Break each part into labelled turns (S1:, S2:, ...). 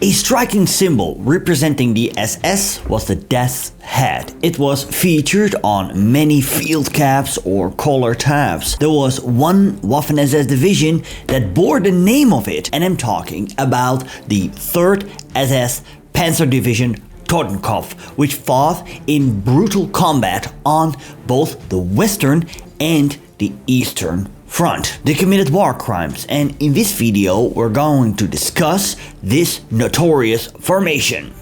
S1: A striking symbol representing the SS was the death's head. It was featured on many field caps or collar tabs. There was one Waffen-SS division that bore the name of it, and I'm talking about the 3rd SS Panzer Division Totenkopf, which fought in brutal combat on both the Western and the Eastern Front. They committed war crimes, and in this video we're going to discuss this notorious formation.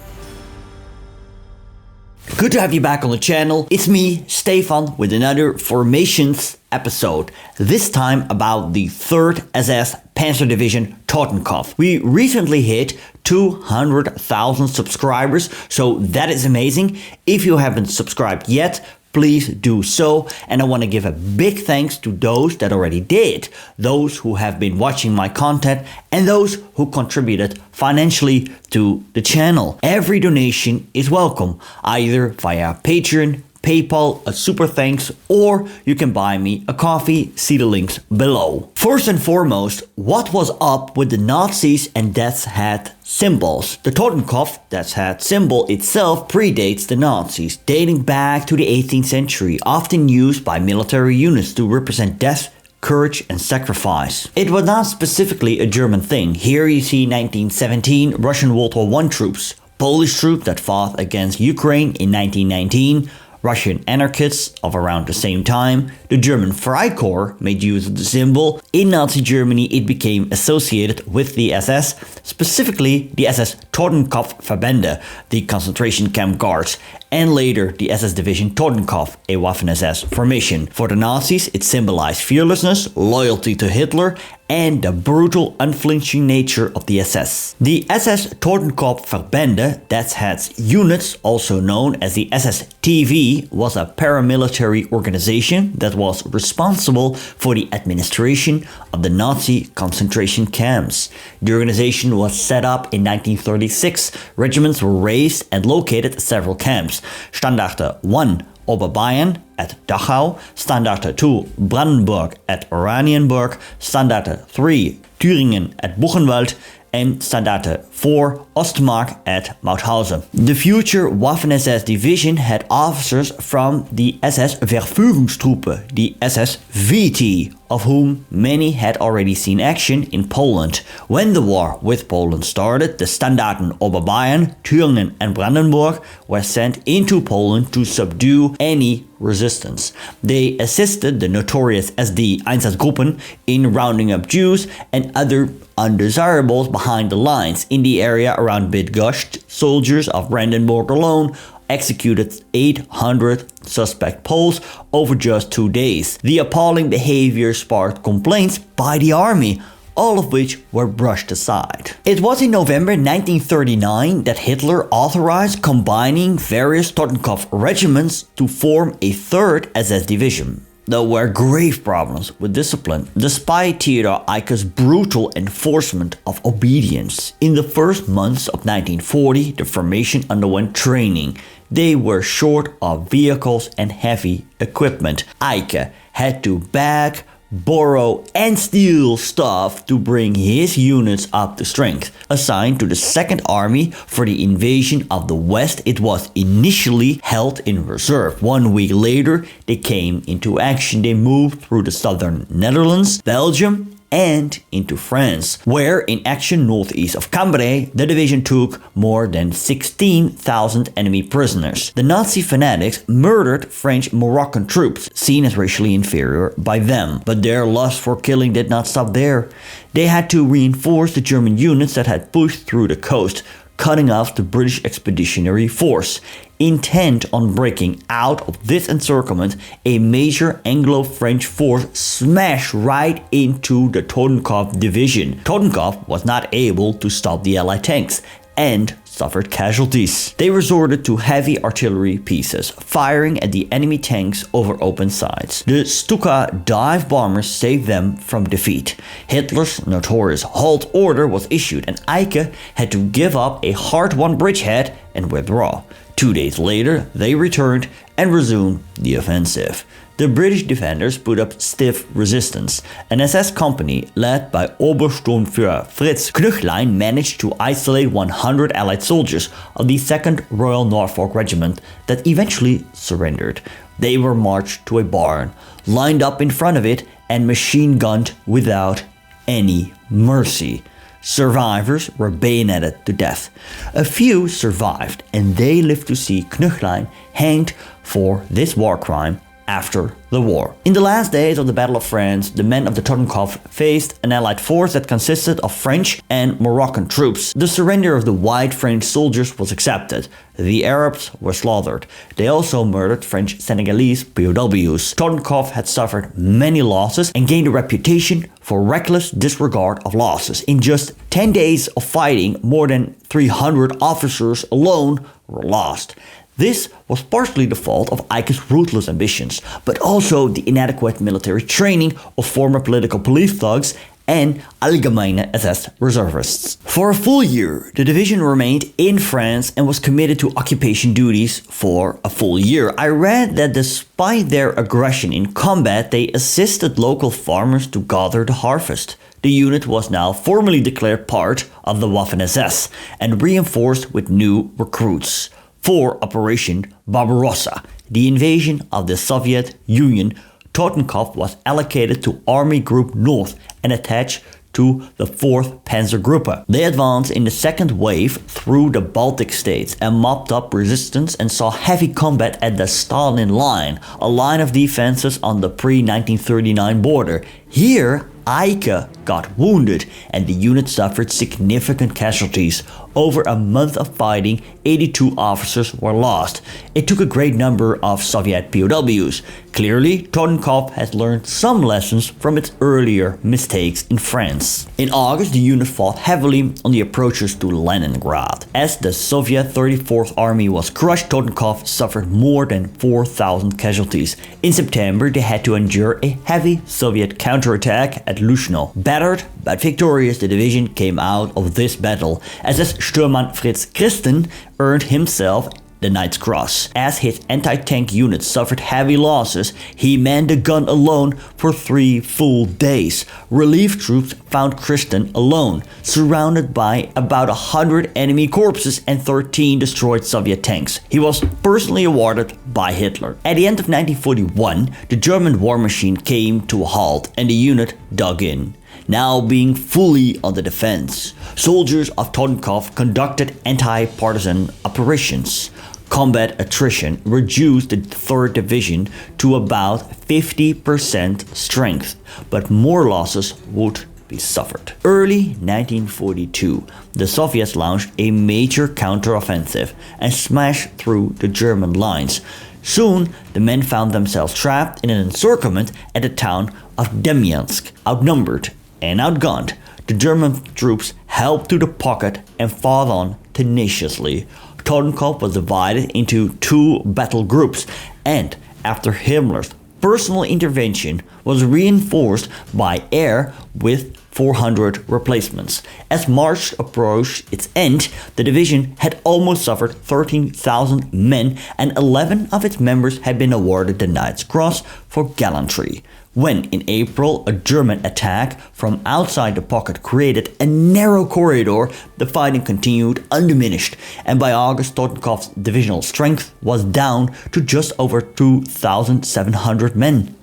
S1: Good to have you back on the channel. It's me, Stefan, with another formations episode. This time about the 3rd SS Panzer Division Totenkopf. We recently hit 200,000 subscribers, so that is amazing. If you haven't subscribed yet, please do so, and I want to give a big thanks to those that already did, those who have been watching my content, and those who contributed financially to the channel. Every donation is welcome, either via Patreon, PayPal, a super thanks, or you can buy me a coffee, see the links below. First and foremost, what was up with the Nazis and death's head symbols? The Totenkopf, death's head symbol itself, predates the Nazis, dating back to the 18th century, often used by military units to represent death, courage and sacrifice. It was not specifically a German thing. Here you see 1917 Russian World War I troops, Polish troops that fought against Ukraine in 1919, Russian anarchists of around the same time. The German Freikorps made use of the symbol. In Nazi Germany it became associated with the SS, specifically the SS Totenkopf-Verbände, the concentration camp guards, and later the SS Division Totenkopf, a Waffen-SS formation. For the Nazis it symbolized fearlessness, loyalty to Hitler, and the brutal, unflinching nature of the SS. The SS Totenkopf-Verbände, that's heads units, also known as the SS-TV, was a paramilitary organization that was responsible for the administration of the Nazi concentration camps. The organization was set up in 1936. Regiments were raised and located at several camps. Standarte 1 Oberbayern at Dachau, Standarte 2 Brandenburg at Oranienburg, Standarte 3 Thüringen at Buchenwald, and Standarte 4 Ostmark at Mauthausen. The future Waffen-SS division had officers from the SS Verfügungstruppe, the SS VT, of whom many had already seen action in Poland. When the war with Poland started, the Standarten Oberbayern, Thüringen and Brandenburg were sent into Poland to subdue any resistance. They assisted the notorious SD Einsatzgruppen in rounding up Jews and other undesirables behind the lines. In the area around Bydgoszcz, soldiers of Brandenburg alone executed 800 suspect Poles over just 2 days. The appalling behavior sparked complaints by the army, all of which were brushed aside. It was in November 1939 that Hitler authorized combining various Totenkopf regiments to form a 3rd SS division. There were grave problems with discipline, despite Theodor Eicke's brutal enforcement of obedience. In the first months of 1940, the formation underwent training. They were short of vehicles and heavy equipment. Eicke had to beg, borrow and steal stuff to bring his units up to strength. Assigned to the 2nd Army for the invasion of the West, it was initially held in reserve. 1 week later, they came into action. They moved through the southern Netherlands, Belgium, and into France, where in action northeast of Cambrai, the division took more than 16,000 enemy prisoners. The Nazi fanatics murdered French Moroccan troops, seen as racially inferior by them, but their lust for killing did not stop there. They had to reinforce the German units that had pushed through the coast, cutting off the British Expeditionary Force. Intent on breaking out of this encirclement, a major Anglo-French force smashed right into the Totenkopf division. Totenkopf was not able to stop the Allied tanks and suffered casualties. They resorted to heavy artillery pieces, firing at the enemy tanks over open sights. The Stuka dive bombers saved them from defeat. Hitler's notorious halt order was issued, and Eicke had to give up a hard-won bridgehead and withdraw. 2 days later, they returned and resumed the offensive. The British defenders put up stiff resistance. An SS company led by Obersturmführer Fritz Knöchlein managed to isolate 100 Allied soldiers of the 2nd Royal Norfolk Regiment that eventually surrendered. They were marched to a barn, lined up in front of it, and machine-gunned without any mercy. Survivors were bayoneted to death. A few survived, and they lived to see Knöchlein hanged for this war crime after the war. In the last days of the Battle of France, the men of the Totenkopf faced an Allied force that consisted of French and Moroccan troops. The surrender of the white French soldiers was accepted. The Arabs were slaughtered. They also murdered French Senegalese POWs. Totenkopf had suffered many losses and gained a reputation for reckless disregard of losses. In just 10 days of fighting, more than 300 officers alone were lost. This was partially the fault of Eicke's ruthless ambitions, but also the inadequate military training of former political police thugs and Allgemeine SS reservists. For a full year, the division remained in France and was committed to occupation duties for a full year. I read that despite their aggression in combat, they assisted local farmers to gather the harvest. The unit was now formally declared part of the Waffen-SS and reinforced with new recruits. For Operation Barbarossa, the invasion of the Soviet Union, Totenkopf was allocated to Army Group North and attached to the 4th Panzergruppe. They advanced in the second wave through the Baltic states and mopped up resistance and saw heavy combat at the Stalin Line, a line of defenses on the pre-1939 border. Here, Eicke got wounded and the unit suffered significant casualties. Over a month of fighting, 82 officers were lost. It took a great number of Soviet POWs. Clearly, Totenkopf has learned some lessons from its earlier mistakes in France. In August, the unit fought heavily on the approaches to Leningrad. As the Soviet 34th Army was crushed, Totenkopf suffered more than 4,000 casualties. In September, they had to endure a heavy Soviet counterattack at Luschno. Battered but victorious, the division came out of this battle. SS Stürmann Fritz Christen earned himself the Knight's Cross. As his anti-tank unit suffered heavy losses, he manned the gun alone for 3 full days. Relief troops found Christen alone, surrounded by about 100 enemy corpses and 13 destroyed Soviet tanks. He was personally awarded by Hitler. At the end of 1941, the German war machine came to a halt and the unit dug in. Now being fully on the defense, soldiers of Totenkopf conducted anti-partisan operations. Combat attrition reduced the 3rd Division to about 50% strength, but more losses would be suffered. Early 1942, the Soviets launched a major counteroffensive and smashed through the German lines. Soon, the men found themselves trapped in an encirclement at the town of Demyansk. Outnumbered and outgunned, the German troops held to the pocket and fought on tenaciously. Totenkopf was divided into 2 battle groups and, after Himmler's personal intervention, was reinforced by air with 400 replacements. As March approached its end, the division had almost suffered 13,000 men and 11 of its members had been awarded the Knight's Cross for gallantry. When, in April, a German attack from outside the pocket created a narrow corridor, the fighting continued undiminished, and by August, Totenkopf's divisional strength was down to just over 2,700 men.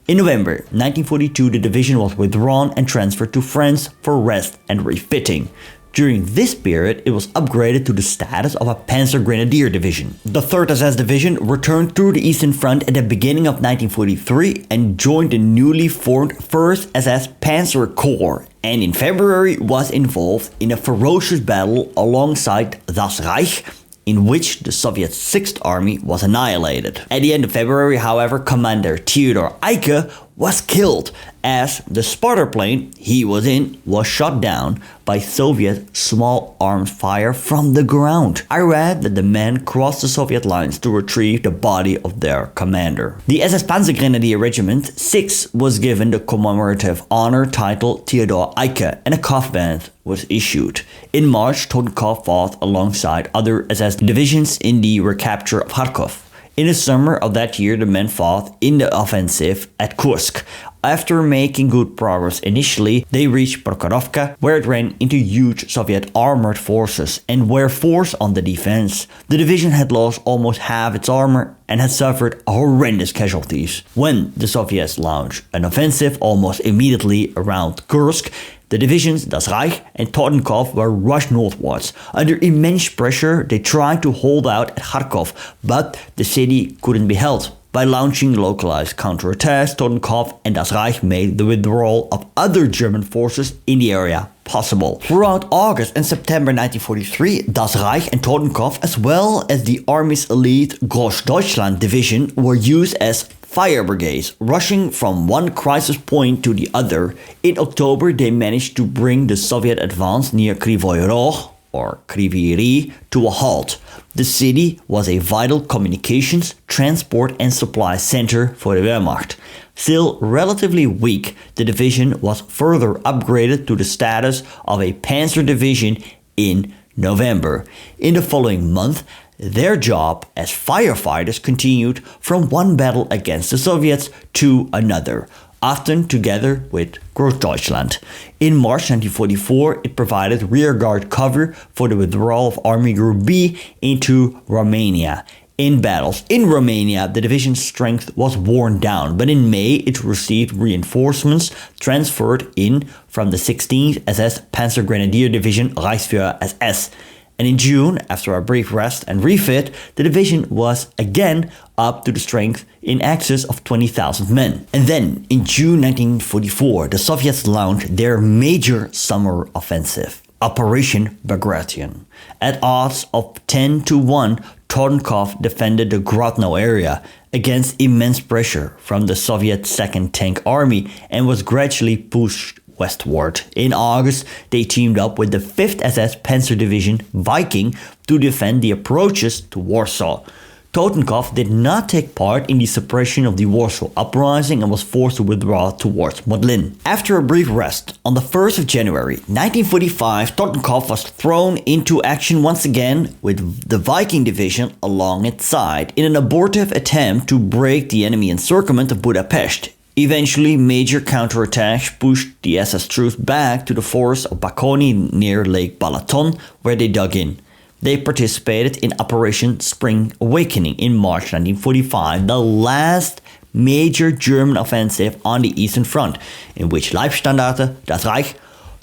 S1: In November 1942, the division was withdrawn and transferred to France for rest and refitting. During this period, it was upgraded to the status of a Panzer Grenadier Division. The 3rd SS Division returned through the Eastern Front at the beginning of 1943 and joined the newly formed 1st SS Panzer Corps, and in February was involved in a ferocious battle alongside Das Reich, in which the Soviet 6th Army was annihilated. At the end of February, however, Commander Theodor Eicke was killed as the spotter plane he was in was shot down by Soviet small arms fire from the ground. I read that the men crossed the Soviet lines to retrieve the body of their commander. The SS Panzer Grenadier Regiment 6 was given the commemorative honor title Theodor Eicke and a cuff band was issued. In March, Totenkopf fought alongside other SS divisions in the recapture of Kharkov. In the summer of that year, the men fought in the offensive at Kursk. After making good progress initially, they reached Prokhorovka, where it ran into huge Soviet armored forces and were forced on the defense. The division had lost almost half its armor and had suffered horrendous casualties. When the Soviets launched an offensive almost immediately around Kursk, the divisions Das Reich and Totenkopf were rushed northwards. Under immense pressure, they tried to hold out at Kharkov, but the city couldn't be held. By launching localized counterattacks, Totenkopf and Das Reich made the withdrawal of other German forces in the area possible. Throughout August and September 1943, Das Reich and Totenkopf, as well as the Army's elite Großdeutschland division, were used as fire brigades, rushing from one crisis point to the other. In October, they managed to bring the Soviet advance near Krivoy Rog, or Kryvyi Rih, to a halt. The city was a vital communications, transport and supply center for the Wehrmacht. Still relatively weak, the division was further upgraded to the status of a panzer division in November. In the following month, their job as firefighters continued from one battle against the Soviets to another, often together with Großdeutschland. In March 1944, it provided rearguard cover for the withdrawal of Army Group B into Romania. In battles in Romania, the division's strength was worn down, but in May it received reinforcements transferred in from the 16th SS Panzer Grenadier Division Reichsführer SS. And in June, after a brief rest and refit, the division was again up to the strength in excess of 20,000 men. And then, in June 1944, the Soviets launched their major summer offensive, Operation Bagration. At odds of 10-1, Totenkopf defended the Grodno area against immense pressure from the Soviet 2nd Tank Army and was gradually pushed westward. In August, they teamed up with the 5th SS Panzer Division Viking to defend the approaches to Warsaw. Totenkopf did not take part in the suppression of the Warsaw Uprising and was forced to withdraw towards Modlin. After a brief rest, on the 1st of January 1945, Totenkopf was thrown into action once again with the Viking Division along its side in an abortive attempt to break the enemy encirclement of Budapest. Eventually, major counterattacks pushed the SS troops back to the forest of Bakony near Lake Balaton, where they dug in. They participated in Operation Spring Awakening in March 1945, the last major German offensive on the Eastern Front, in which Leibstandarte, Das Reich,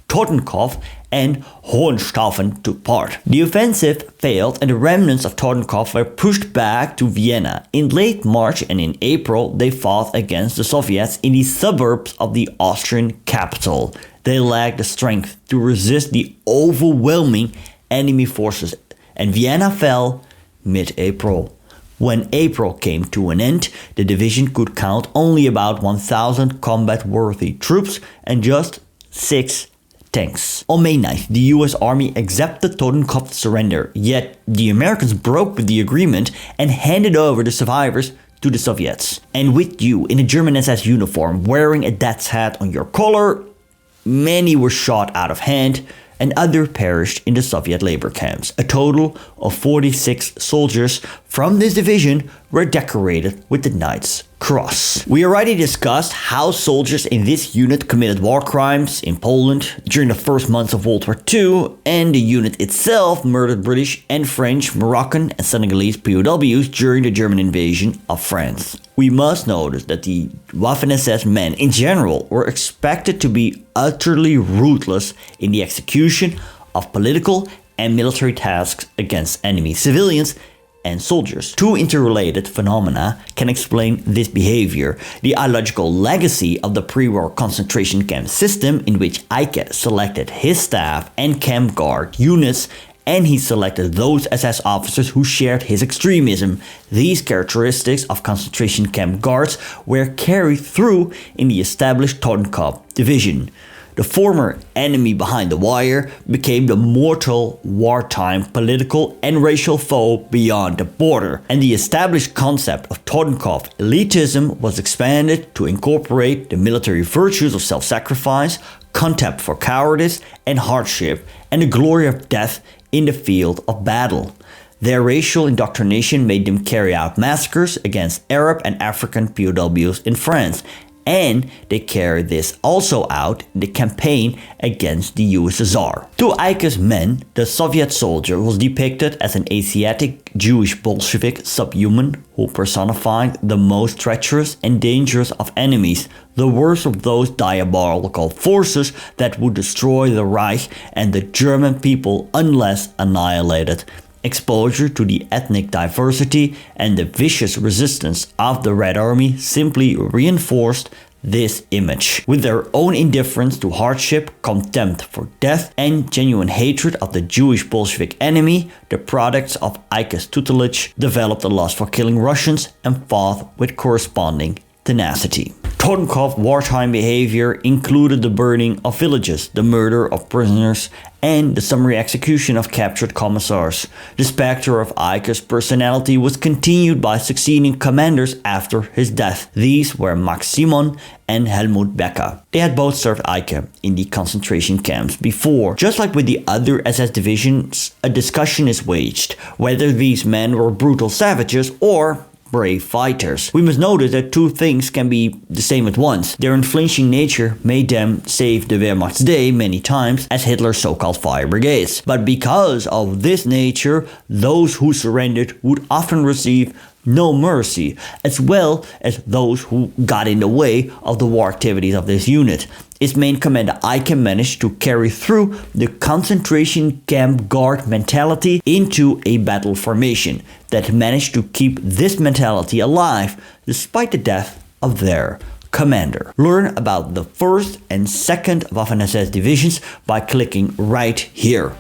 S1: Totenkopf and Hohenstaufen took part. The offensive failed and the remnants of Totenkopf were pushed back to Vienna. In late March and in April, they fought against the Soviets in the suburbs of the Austrian capital. They lacked the strength to resist the overwhelming enemy forces, and Vienna fell mid-April. When April came to an end, the division could count only about 1,000 combat-worthy troops and just 6 tanks. On May 9th, the US Army accepted Totenkopf's surrender, yet the Americans broke with the agreement and handed over the survivors to the Soviets. And with you in a German SS uniform wearing a death's hat on your collar, many were shot out of hand and others perished in the Soviet labor camps. A total of 46 soldiers from this division were decorated with the Knight's Cross. We already discussed how soldiers in this unit committed war crimes in Poland during the first months of World War II, and the unit itself murdered British and French, Moroccan and Senegalese POWs during the German invasion of France. We must notice that the Waffen-SS men in general were expected to be utterly ruthless in the execution of political and military tasks against enemy civilians and soldiers. Two interrelated phenomena can explain this behavior: the ideological legacy of the pre-war concentration camp system, in which Eicke selected his staff and camp guard units, and he selected those SS officers who shared his extremism. These characteristics of concentration camp guards were carried through in the established Totenkopf division. The former enemy behind the wire became the mortal wartime political and racial foe beyond the border, and the established concept of Totenkopf elitism was expanded to incorporate the military virtues of self-sacrifice, contempt for cowardice and hardship, and the glory of death in the field of battle. Their racial indoctrination made them carry out massacres against Arab and African POWs in France, and they carried this also out in the campaign against the USSR. To Eicke's men, the Soviet soldier was depicted as an Asiatic Jewish Bolshevik subhuman who personified the most treacherous and dangerous of enemies, the worst of those diabolical forces that would destroy the Reich and the German people unless annihilated. Exposure to the ethnic diversity and the vicious resistance of the Red Army simply reinforced this image. With their own indifference to hardship, contempt for death, and genuine hatred of the Jewish Bolshevik enemy, the products of Eicke's tutelage developed a lust for killing Russians and fought with corresponding tenacity. Totenkopf wartime behavior included the burning of villages, the murder of prisoners, and the summary execution of captured commissars. The specter of Eicke's personality was continued by succeeding commanders after his death. These were Max Simon and Helmut Becker. They had both served Eicke in the concentration camps before. Just like with the other SS divisions, a discussion is waged whether these men were brutal savages or brave fighters. We must notice that two things can be the same at once. Their unflinching nature made them save the Wehrmacht's day many times as Hitler's so-called fire brigades. But because of this nature, those who surrendered would often receive no mercy, as well as those who got in the way of the war activities of this unit. Its main commander Eicke managed to carry through the concentration camp guard mentality into a battle formation that managed to keep this mentality alive despite the death of their commander. Learn about the 1st and 2nd Waffen-SS divisions by clicking right here.